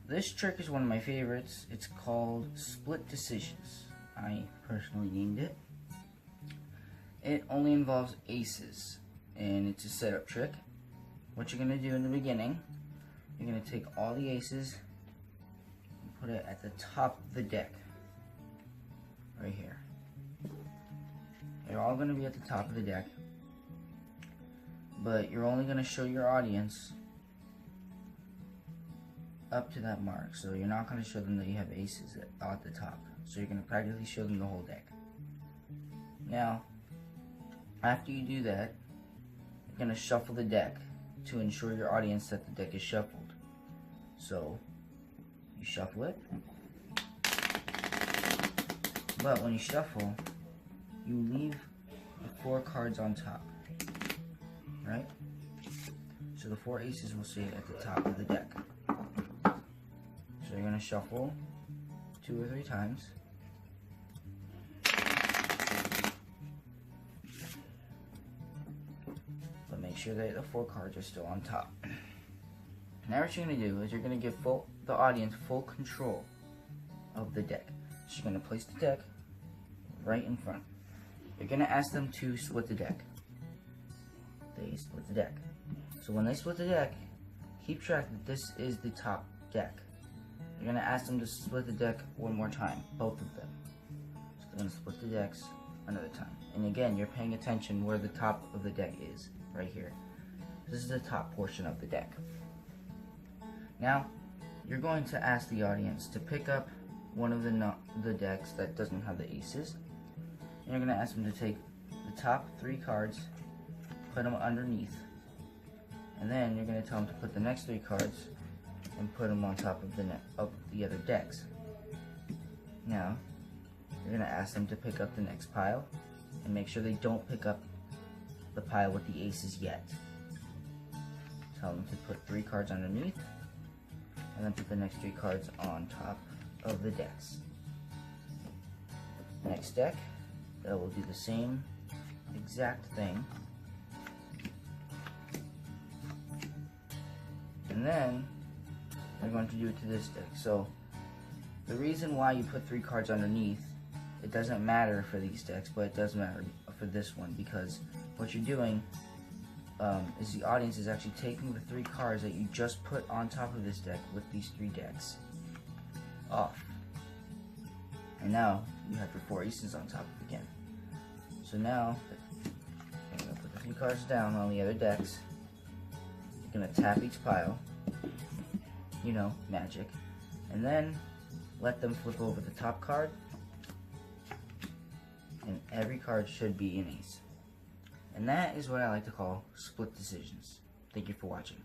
This trick is one of my favorites. It's called Split Decisions. I personally named it. It only involves aces, and it's a setup trick. What you're going to do in the beginning, you're going to take all the aces and put it at the top of the deck, right here. They're all going to be at the top of the deck, but you're only going to show your audience up to that mark. So you're not going to show them that you have aces at the top. So you're going to practically show them the whole deck. Now, after you do that, you're going to shuffle the deck to ensure your audience that the deck is shuffled. So you shuffle it, but when you shuffle, you leave the 4 cards on top, right? So the 4 aces will stay at the top of the deck. So you're going to shuffle 2 or 3 times. But make sure that the 4 cards are still on top. Now what you're going to do is you're going to give the audience full control of the deck. So you're going to place the deck right in front. You're going to ask them to split the deck. They split the deck. So when they split the deck, keep track that this is the top deck. You're going to ask them to split the deck one more time, both of them. So they're going to split the decks another time. And again, you're paying attention where the top of the deck is, right here. This is the top portion of the deck. Now, you're going to ask the audience to pick up one of the decks that doesn't have the aces. And you're going to ask them to take the top 3 cards, put them underneath, and then you're going to tell them to put the next 3 cards and put them on top of the other decks. Now, you're going to ask them to pick up the next pile and make sure they don't pick up the pile with the aces yet. Tell them to put 3 cards underneath and then put the next 3 cards on top of the decks. Next deck, that will do the same exact thing. And then we're going to do it to this deck. So the reason why you put 3 cards underneath, it doesn't matter for these decks, but it does matter for this one, because what you're doing is the audience is actually taking the 3 cards that you just put on top of this deck with these 3 decks off. And now you have your 4 aces on top again. So now you're going to put the 3 cards down on the other decks. You're going to tap each pile. You know, magic. And then let them flip over the top card. And every card should be an ace. And that is what I like to call split decisions. Thank you for watching.